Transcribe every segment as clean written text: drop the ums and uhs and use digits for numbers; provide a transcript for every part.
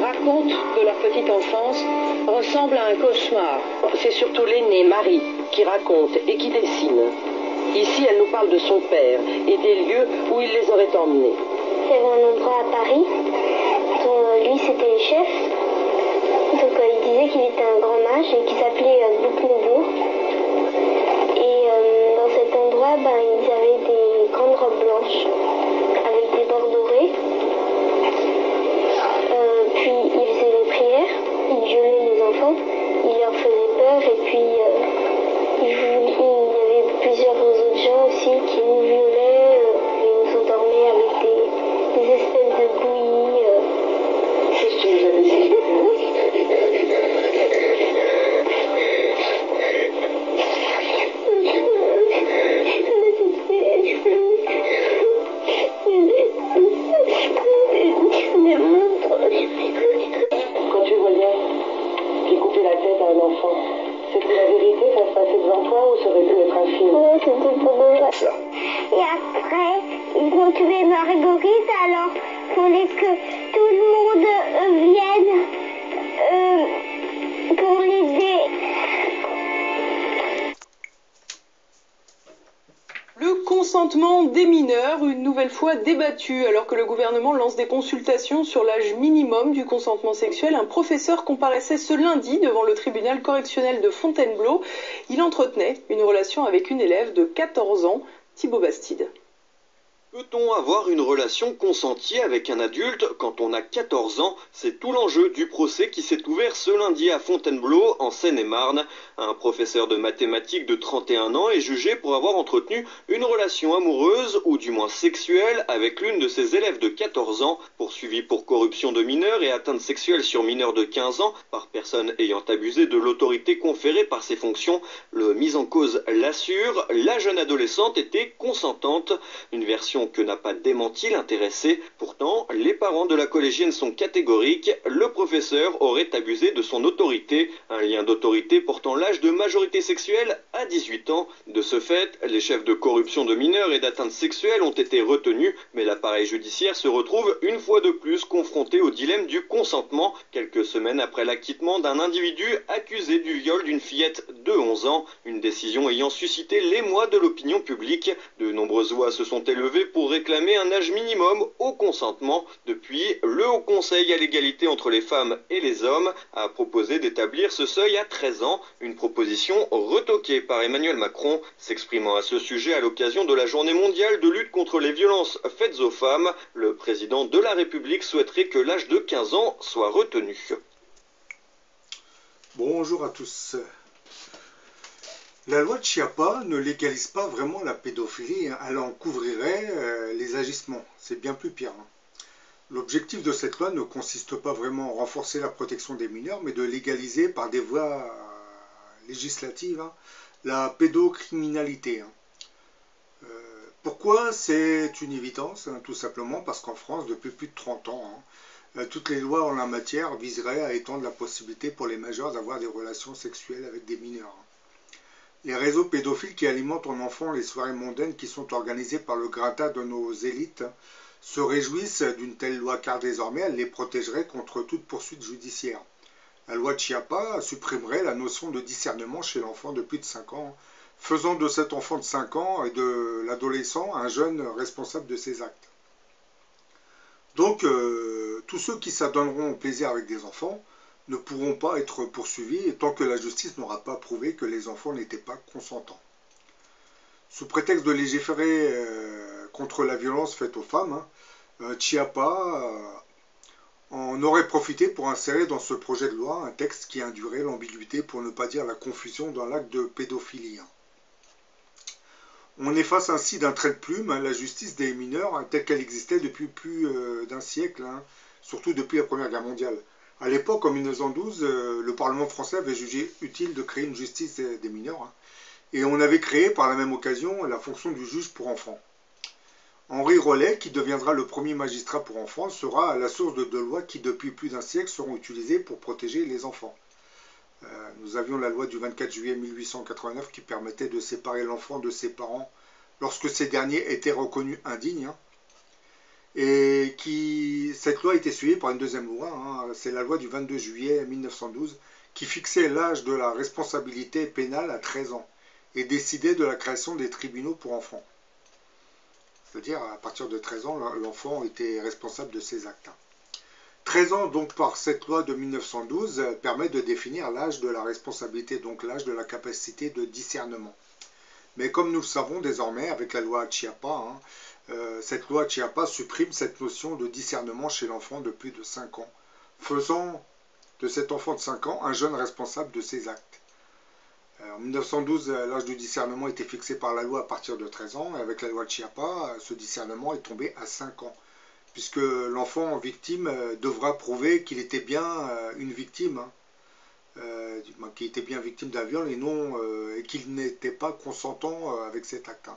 racontent de leur petite enfance ressemble à un cauchemar. C'est surtout l'aînée, Marie, qui raconte et qui dessine. Ici, elle nous parle de son père et des lieux où il les aurait emmenés. Il y avait un endroit à Paris, dont lui c'était le chef. Donc il disait qu'il était un grand mage et qu'il s'appelait Bouclebourg. Et dans cet endroit, ils avaient des grandes robes blanches avec des bords dorés. Puis il faisait les prières, il violait les enfants, il leur faisait peur et puis il y avait plusieurs autres gens aussi qui nous violaient, ils nous endormaient avec des espèces de bouillies. Qu'est-ce que tu nous as dessiné? Quand tu voyais qu'il coupait la tête à un enfant, c'était la vérité, ça se passait devant toi ou ça aurait pu être un film? Oui, c'était pour de vrai. Et après, ils ont tué Marguerite, alors il fallait que tout le monde vienne pour l'aider. Le consentement des mineurs, une nouvelle fois débattu, alors que le gouvernement lance des consultations sur l'âge minimum du consentement sexuel. Un professeur comparaissait ce lundi devant le tribunal correctionnel de Fontainebleau. Il entretenait une relation avec une élève de 14 ans, Thibaut Bastide. Peut-on avoir une relation consentie avec un adulte quand on a 14 ans? C'est tout l'enjeu du procès qui s'est ouvert ce lundi à Fontainebleau, en Seine-et-Marne. Un professeur de mathématiques de 31 ans est jugé pour avoir entretenu une relation amoureuse, ou du moins sexuelle, avec l'une de ses élèves de 14 ans, poursuivi pour corruption de mineurs et atteinte sexuelle sur mineurs de 15 ans par personne ayant abusé de l'autorité conférée par ses fonctions. Le mis en cause l'assure, la jeune adolescente était consentante, une version que n'a pas démenti l'intéressé. Pourtant, les parents de la collégienne sont catégoriques. Le professeur aurait abusé de son autorité, un lien d'autorité portant l'âge de majorité sexuelle à 18 ans. De ce fait, les chefs de corruption de mineurs et d'atteinte sexuelle ont été retenus, mais l'appareil judiciaire se retrouve une fois de plus confronté au dilemme du consentement, quelques semaines après l'acquittement d'un individu accusé du viol d'une fillette de 11 ans, une décision ayant suscité l'émoi de l'opinion publique. De nombreuses voix se sont élevées pour réclamer un âge minimum au consentement. Depuis, le Haut Conseil à l'égalité entre les femmes et les hommes a proposé d'établir ce seuil à 13 ans, une proposition retoquée par Emmanuel Macron. S'exprimant à ce sujet à l'occasion de la journée mondiale de lutte contre les violences faites aux femmes, le président de la République souhaiterait que l'âge de 15 ans soit retenu. Bonjour à tous. La loi de Chiappa ne légalise pas vraiment la pédophilie, elle en couvrirait les agissements. C'est bien plus pire. L'objectif de cette loi ne consiste pas vraiment à renforcer la protection des mineurs, mais de légaliser par des voies législatives la pédocriminalité. Pourquoi? C'est une évidence, tout simplement parce qu'en France, depuis plus de 30 ans, toutes les lois en la matière viseraient à étendre la possibilité pour les majeurs d'avoir des relations sexuelles avec des mineurs. Les réseaux pédophiles qui alimentent en enfants les soirées mondaines qui sont organisées par le gratin de nos élites se réjouissent d'une telle loi car désormais elle les protégerait contre toute poursuite judiciaire. La loi de Chiappa supprimerait la notion de discernement chez l'enfant de plus de 5 ans, faisant de cet enfant de 5 ans et de l'adolescent un jeune responsable de ses actes. Donc, tous ceux qui s'adonneront au plaisir avec des enfants ne pourront pas être poursuivis tant que la justice n'aura pas prouvé que les enfants n'étaient pas consentants. Sous prétexte de légiférer contre la violence faite aux femmes, Chiappa en aurait profité pour insérer dans ce projet de loi un texte qui induirait l'ambiguïté, pour ne pas dire la confusion, dans l'acte de pédophilie. On efface ainsi d'un trait de plume la justice des mineurs telle qu'elle existait depuis plus d'un siècle, surtout depuis la Première Guerre mondiale. À l'époque, en 1912, le Parlement français avait jugé utile de créer une justice des mineurs, et on avait créé par la même occasion la fonction du juge pour enfants. Henri Rollet, qui deviendra le premier magistrat pour enfants, sera à la source de 2 lois qui, depuis plus d'un siècle, seront utilisées pour protéger les enfants. Nous avions la loi du 24 juillet 1889 qui permettait de séparer l'enfant de ses parents lorsque ces derniers étaient reconnus indignes. Et cette loi a été suivie par une deuxième loi, hein, c'est la loi du 22 juillet 1912, qui fixait l'âge de la responsabilité pénale à 13 ans et décidait de la création des tribunaux pour enfants. C'est-à-dire, à partir de 13 ans, l'enfant était responsable de ses actes. 13 ans, donc, par cette loi de 1912, permet de définir l'âge de la responsabilité, donc l'âge de la capacité de discernement. Mais comme nous le savons désormais, avec la loi Chiapa, cette loi Chiapa supprime cette notion de discernement chez l'enfant de plus de 5 ans, faisant de cet enfant de 5 ans un jeune responsable de ses actes. En 1912, l'âge du discernement était fixé par la loi à partir de 13 ans, et avec la loi Chiapa, ce discernement est tombé à 5 ans, puisque l'enfant victime devra prouver qu'il était bien une victime, qu'il était bien victime d'un viol et qu'il n'était pas consentant avec cet acte.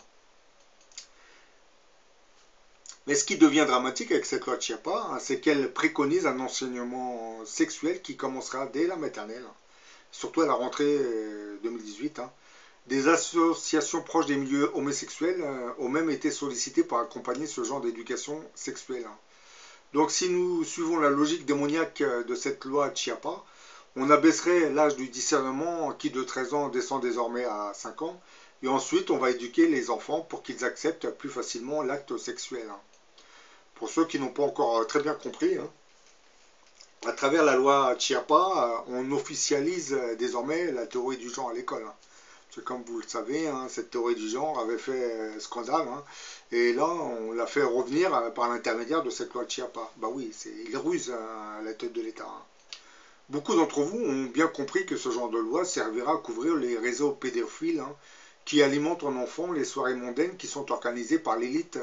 Mais ce qui devient dramatique avec cette loi de Chiapa, c'est qu'elle préconise un enseignement sexuel qui commencera dès la maternelle, surtout à la rentrée 2018. Des associations proches des milieux homosexuels ont même été sollicitées pour accompagner ce genre d'éducation sexuelle. Donc si nous suivons la logique démoniaque de cette loi Chiapa, on abaisserait l'âge du discernement qui de 13 ans descend désormais à 5 ans, et ensuite on va éduquer les enfants pour qu'ils acceptent plus facilement l'acte sexuel. Pour ceux qui n'ont pas encore très bien compris, à travers la loi Chiapa, on officialise désormais la théorie du genre à l'école. Parce que comme vous le savez, cette théorie du genre avait fait scandale, et là on l'a fait revenir par l'intermédiaire de cette loi Chiapa. Bah oui, il ruse à la tête de l'État. Beaucoup d'entre vous ont bien compris que ce genre de loi servira à couvrir les réseaux pédophiles qui alimentent en enfants les soirées mondaines qui sont organisées par l'élite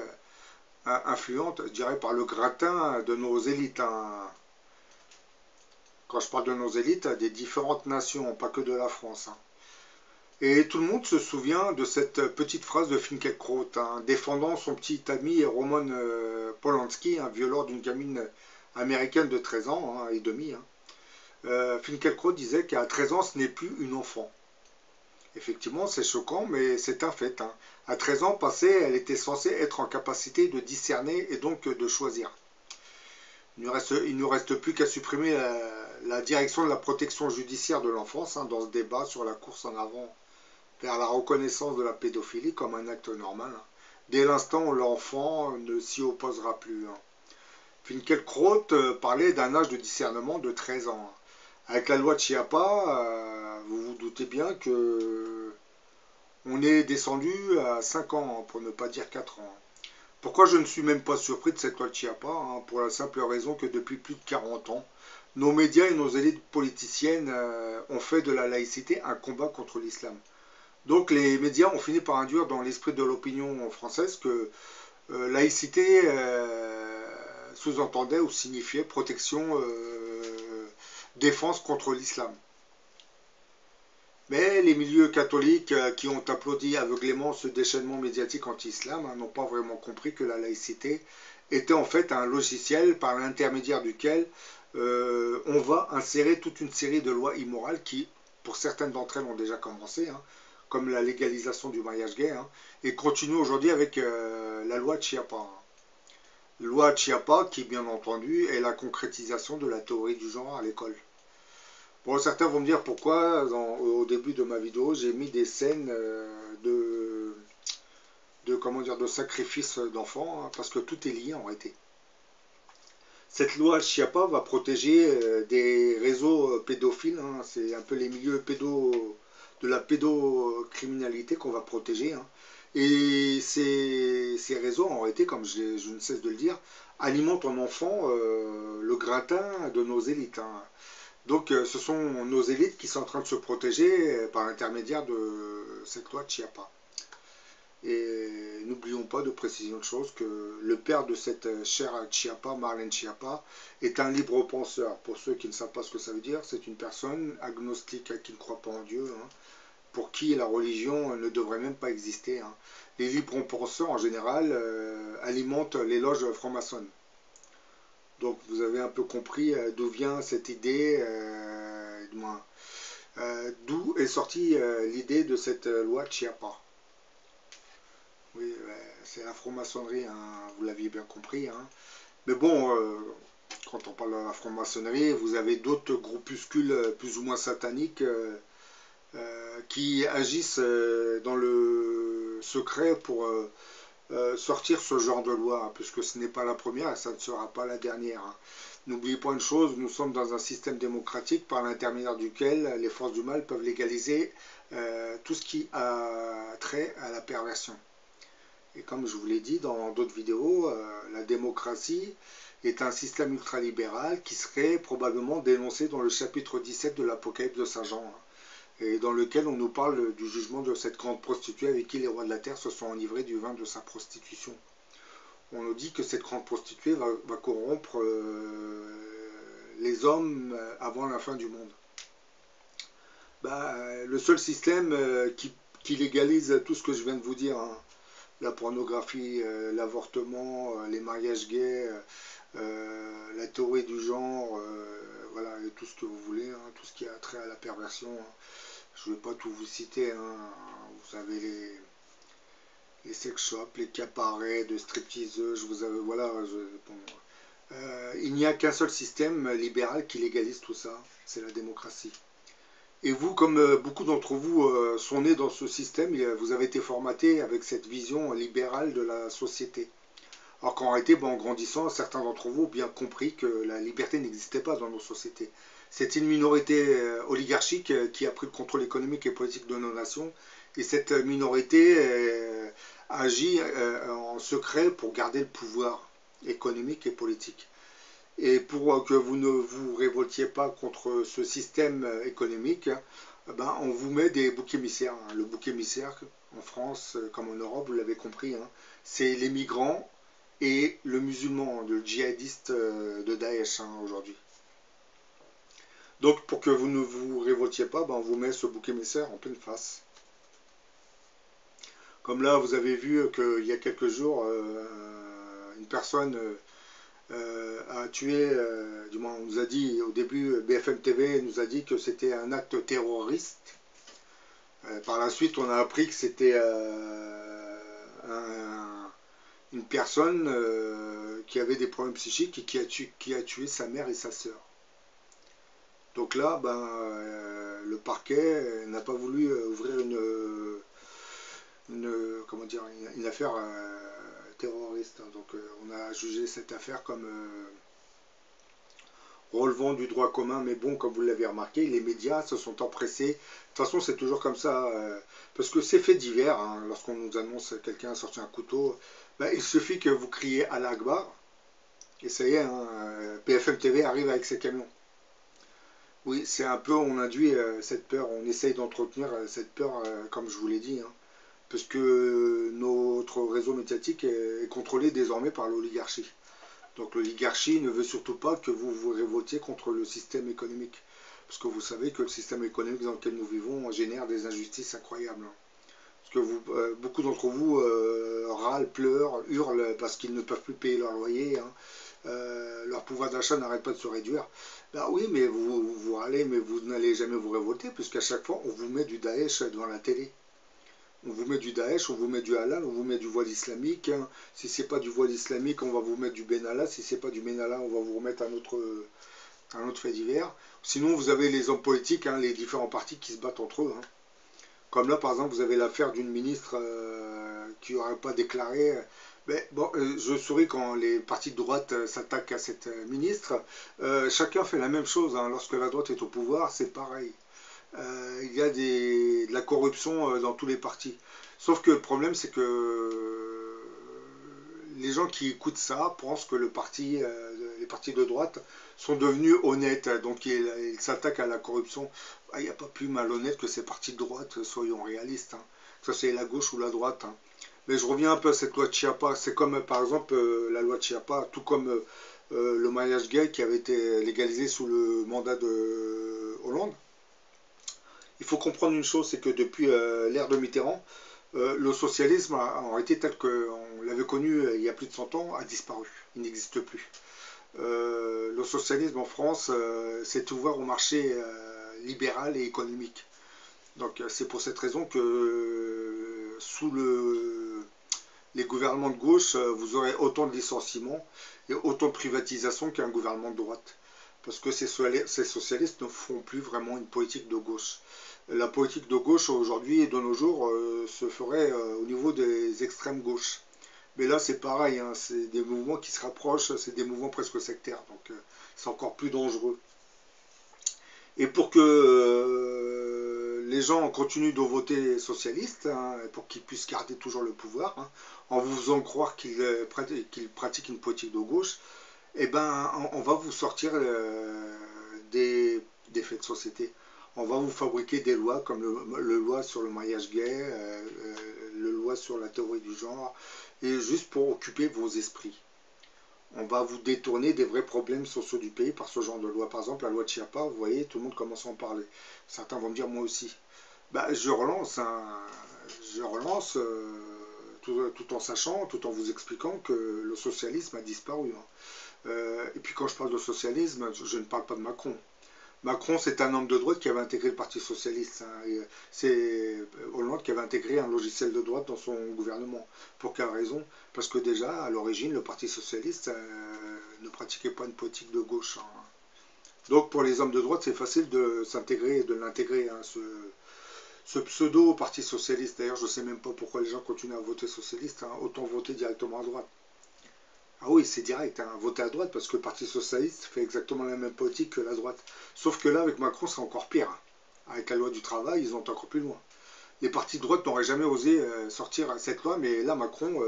influente, je dirais par le gratin de nos élites. Quand je parle de nos élites, des différentes nations, pas que de la France. Et tout le monde se souvient de cette petite phrase de Finkielkraut, défendant son petit ami Roman Polanski, violant d'une gamine américaine de 13 ans et demi. Finkielkraut disait qu'à 13 ans, ce n'est plus une enfant. Effectivement, c'est choquant, mais c'est un fait. À 13 ans passés, elle était censée être en capacité de discerner et donc de choisir. Il ne reste plus qu'à supprimer la direction de la protection judiciaire de l'enfance dans ce débat sur la course en avant vers la reconnaissance de la pédophilie comme un acte normal, dès l'instant où l'enfant ne s'y opposera plus. Finkielkraut parlait d'un âge de discernement de 13 ans. Avec la loi de Chiapa, vous vous doutez bien que on est descendu à 5 ans, pour ne pas dire 4 ans. Pourquoi je ne suis même pas surpris de cette loi de Chiapa? Pour la simple raison que depuis plus de 40 ans, nos médias et nos élites politiciennes ont fait de la laïcité un combat contre l'islam. Donc les médias ont fini par induire dans l'esprit de l'opinion française que laïcité sous-entendait ou signifiait protection, défense contre l'islam. Mais les milieux catholiques qui ont applaudi aveuglément ce déchaînement médiatique anti-islam n'ont pas vraiment compris que la laïcité était en fait un logiciel par l'intermédiaire duquel on va insérer toute une série de lois immorales qui, pour certaines d'entre elles, ont déjà commencé, comme la légalisation du mariage gay, et continuent aujourd'hui avec la loi Chiapa. Loi Chiapa qui, bien entendu, est la concrétisation de la théorie du genre à l'école. Bon, certains vont me dire pourquoi, au début de ma vidéo, j'ai mis des scènes de sacrifice d'enfants, parce que tout est lié en réalité. Cette loi Chiapa va protéger des réseaux pédophiles, c'est un peu les milieux de la pédocriminalité qu'on va protéger. Et ces réseaux, en réalité, comme je ne cesse de le dire, alimentent en enfant le gratin de nos élites. Donc ce sont nos élites qui sont en train de se protéger par l'intermédiaire de cette loi de Chiapa. Et n'oublions pas de préciser une chose, que le père de cette chère Chiapa, Marlène Schiappa, est un libre penseur. Pour ceux qui ne savent pas ce que ça veut dire, c'est une personne agnostique qui ne croit pas en Dieu, pour qui la religion ne devrait même pas exister. Les libres penseurs en général alimentent les loges franc-maçonnes. Donc vous avez un peu compris d'où vient cette idée, d'où est sortie l'idée de cette loi Chiapa. Oui, c'est la franc-maçonnerie, hein, vous l'aviez bien compris. Hein. Mais bon, quand on parle de la franc-maçonnerie, vous avez d'autres groupuscules plus ou moins sataniques qui agissent dans le secret pour sortir ce genre de loi, hein, puisque ce n'est pas la première et ça ne sera pas la dernière. Hein. N'oubliez pas une chose, nous sommes dans un système démocratique par l'intermédiaire duquel les forces du mal peuvent légaliser tout ce qui a trait à la perversion. Et comme je vous l'ai dit dans d'autres vidéos, la démocratie est un système ultralibéral qui serait probablement dénoncé dans le chapitre 17 de l'Apocalypse de Saint Jean, hein, et dans lequel on nous parle du jugement de cette grande prostituée avec qui les rois de la terre se sont enivrés du vin de sa prostitution. On nous dit que cette grande prostituée va corrompre les hommes avant la fin du monde. Le seul système qui légalise tout ce que je viens de vous dire, hein, la pornographie, l'avortement, les mariages gays, la théorie du genre, voilà, et tout ce que vous voulez, hein, tout ce qui a trait à la perversion. Hein. Je ne vais pas tout vous citer, hein. Vous avez les sex shops, les cabarets de stripteaseuses, vous avez, voilà, il n'y a qu'un seul système libéral qui légalise tout ça, c'est la démocratie. Et vous, comme beaucoup d'entre vous sont nés dans ce système, vous avez été formatés avec cette vision libérale de la société. Alors qu'en réalité, en grandissant, certains d'entre vous ont bien compris que la liberté n'existait pas dans nos sociétés. C'est une minorité oligarchique qui a pris le contrôle économique et politique de nos nations. Et cette minorité agit en secret pour garder le pouvoir économique et politique. Et pour que vous ne vous révoltiez pas contre ce système économique, on vous met des boucs émissaires. Le bouc émissaire, en France comme en Europe, vous l'avez compris, hein, c'est les migrants et le musulman, le djihadiste de Daesh, hein, aujourd'hui. Donc pour que vous ne vous révoltiez pas, on vous met ce bouc émissaire en pleine face. Comme là, vous avez vu qu'il y a quelques jours, une personne a tué, du moins on nous a dit au début, BFM TV nous a dit que c'était un acte terroriste. Par la suite, on a appris que c'était une personne qui avait des problèmes psychiques et qui a tué sa mère et sa sœur. Donc là, le parquet n'a pas voulu ouvrir une affaire terroriste. Donc on a jugé cette affaire comme relevant du droit commun. Mais bon, comme vous l'avez remarqué, les médias se sont empressés. De toute façon, c'est toujours comme ça. Parce que c'est fait divers. Hein, lorsqu'on nous annonce quelqu'un a sorti un couteau, il suffit que vous criez à l'Akbar. Et ça y est, hein, BFM TV arrive avec ses camions. Oui, c'est un peu, on induit cette peur, on essaye d'entretenir cette peur, comme je vous l'ai dit, hein, parce que notre réseau médiatique est contrôlé désormais par l'oligarchie. Donc l'oligarchie ne veut surtout pas que vous vous révoltiez contre le système économique, parce que vous savez que le système économique dans lequel nous vivons génère des injustices incroyables. Hein. Parce que beaucoup d'entre vous râlent, pleurent, hurlent parce qu'ils ne peuvent plus payer leur loyer, hein. Leur pouvoir d'achat n'arrête pas de se réduire. Oui, mais vous râlez, mais vous n'allez jamais vous révolter, puisqu'à chaque fois, on vous met du Daesh devant la télé. On vous met du Daesh, on vous met du halal, on vous met du voile islamique. Hein. Si c'est pas du voile islamique, on va vous mettre du Benalla. Si c'est pas du Benalla, on va vous remettre un autre fait divers. Sinon, vous avez les hommes politiques, hein, les différents partis qui se battent entre eux. Hein. Comme là, par exemple, vous avez l'affaire d'une ministre qui n'aurait pas déclaré... je souris quand les partis de droite s'attaquent à cette ministre. Chacun fait la même chose. Hein. Lorsque la droite est au pouvoir, c'est pareil. Il y a de la corruption dans tous les partis. Sauf que le problème, c'est que les gens qui écoutent ça pensent que les partis de droite sont devenus honnêtes. Donc ils s'attaquent à la corruption. Il n'y a pas plus malhonnête que ces partis de droite, soyons réalistes. Hein. Que ça c'est la gauche ou la droite. Hein. Mais je reviens un peu à cette loi de Chiappa. C'est comme par exemple la loi de Chiappa, tout comme le mariage gay qui avait été légalisé sous le mandat de Hollande. Il faut comprendre une chose, c'est que depuis l'ère de Mitterrand, le socialisme, en réalité tel qu'on l'avait connu il y a plus de 100 ans, a disparu. Il n'existe plus. Le socialisme en France s'est ouvert au marché libéral et économique. Donc c'est pour cette raison que sous les gouvernements de gauche, vous aurez autant de licenciements et autant de privatisation qu'un gouvernement de droite. Parce que ces socialistes ne font plus vraiment une politique de gauche. La politique de gauche aujourd'hui et de nos jours se ferait au niveau des extrêmes gauches. Mais là c'est pareil, hein, c'est des mouvements qui se rapprochent, c'est des mouvements presque sectaires, donc c'est encore plus dangereux. Et pour que les gens continuent de voter socialiste, hein, pour qu'ils puissent garder toujours le pouvoir, hein, en vous faisant croire qu'ils pratiquent une politique de gauche, eh ben, on va vous sortir des faits de société. On va vous fabriquer des lois comme le loi sur le mariage gay, le loi sur la théorie du genre, et juste pour occuper vos esprits. On va vous détourner des vrais problèmes sociaux du pays par ce genre de loi. Par exemple, la loi de Chiappa, vous voyez, tout le monde commence à en parler. Certains vont me dire, moi aussi. Bah, je relance tout en sachant, tout en vous expliquant que le socialisme a disparu. Hein. Et puis quand je parle de socialisme, je ne parle pas de Macron. Macron, c'est un homme de droite qui avait intégré le Parti Socialiste. Hein. C'est Hollande qui avait intégré un logiciel de droite dans son gouvernement. Pour quelle raison? Parce que déjà, à l'origine, le Parti Socialiste ne pratiquait pas une politique de gauche. Hein. Donc pour les hommes de droite, c'est facile de s'intégrer et de l'intégrer. Hein, ce pseudo Parti Socialiste. D'ailleurs, je ne sais même pas pourquoi les gens continuent à voter socialiste. Hein. Autant voter directement à droite. Ah oui, c'est direct, hein, voter à droite, parce que le Parti Socialiste fait exactement la même politique que la droite. Sauf que là, avec Macron, c'est encore pire. Avec la loi du travail, ils ont encore plus loin. Les partis de droite n'auraient jamais osé sortir cette loi, mais là, Macron,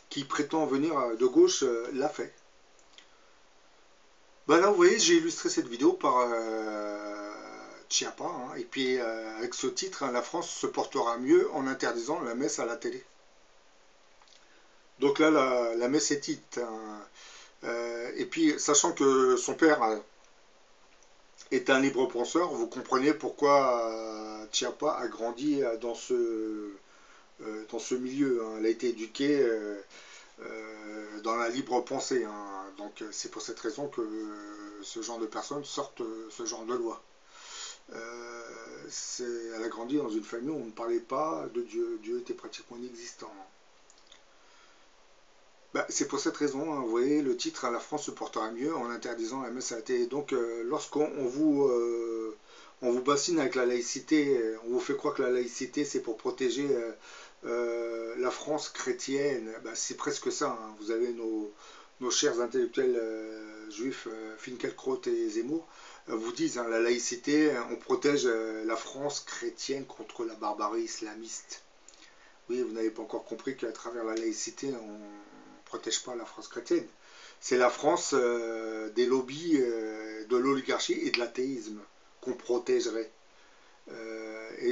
qui prétend venir de gauche, l'a fait. Ben là, vous voyez, j'ai illustré cette vidéo par Chiappa, hein, et puis avec ce titre, hein, la France se portera mieux en interdisant la messe à la télé. Donc là, la messe est dite. Hein. Et puis, sachant que son père est un libre penseur, vous comprenez pourquoi Chiappa a grandi dans ce milieu. Hein. Elle a été éduquée dans la libre pensée. Hein. Donc c'est pour cette raison que ce genre de personnes sortent ce genre de loi. Elle a grandi dans une famille où on ne parlait pas de Dieu. Dieu était pratiquement inexistant. Bah, c'est pour cette raison, hein, vous voyez, le titre « La France se portera mieux en interdisant la messe à la télé ». Donc, lorsqu'on vous bassine avec la laïcité, on vous fait croire que la laïcité, c'est pour protéger la France chrétienne, bah, c'est presque ça. Hein. Vous avez nos chers intellectuels juifs, Finkielkraut et Zemmour, vous disent, hein, la laïcité, on protège la France chrétienne contre la barbarie islamiste. Oui, vous n'avez pas encore compris qu'à travers la laïcité, on protège pas la France chrétienne. C'est la France des lobbies de l'oligarchie et de l'athéisme qu'on protégerait.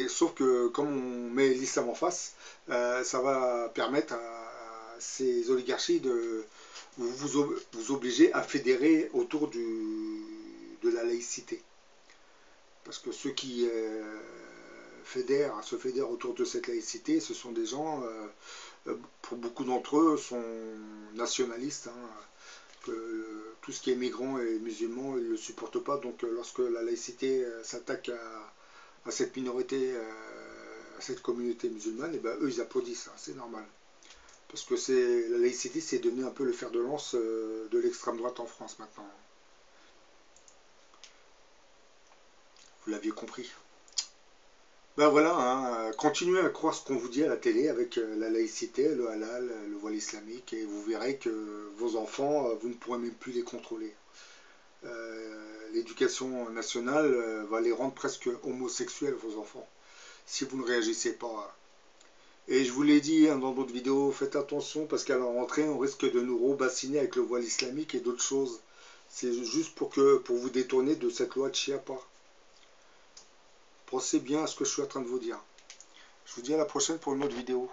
Sauf que comme on met l'islam en face, ça va permettre à ces oligarchies de vous obliger à fédérer autour de la laïcité. Parce que ceux qui se fédèrent autour de cette laïcité, ce sont des gens, pour beaucoup d'entre eux, sont nationalistes. Hein, que tout ce qui est migrants et musulmans, ils ne le supportent pas. Donc lorsque la laïcité s'attaque à cette minorité, à cette communauté musulmane, et ben, eux ils applaudissent, hein, c'est normal. Parce que la laïcité, c'est devenu un peu le fer de lance de l'extrême droite en France maintenant. Vous l'aviez compris. Ben voilà, hein, continuez à croire ce qu'on vous dit à la télé avec la laïcité, le halal, le voile islamique, et vous verrez que vos enfants, vous ne pourrez même plus les contrôler. L'éducation nationale va les rendre presque homosexuels, vos enfants, si vous ne réagissez pas. Et je vous l'ai dit, hein, dans d'autres vidéos, faites attention, parce qu'à la rentrée, on risque de nous rebassiner avec le voile islamique et d'autres choses. C'est juste pour vous détourner de cette loi de Chiappa. Pensez bien à ce que je suis en train de vous dire. Je vous dis à la prochaine pour une autre vidéo.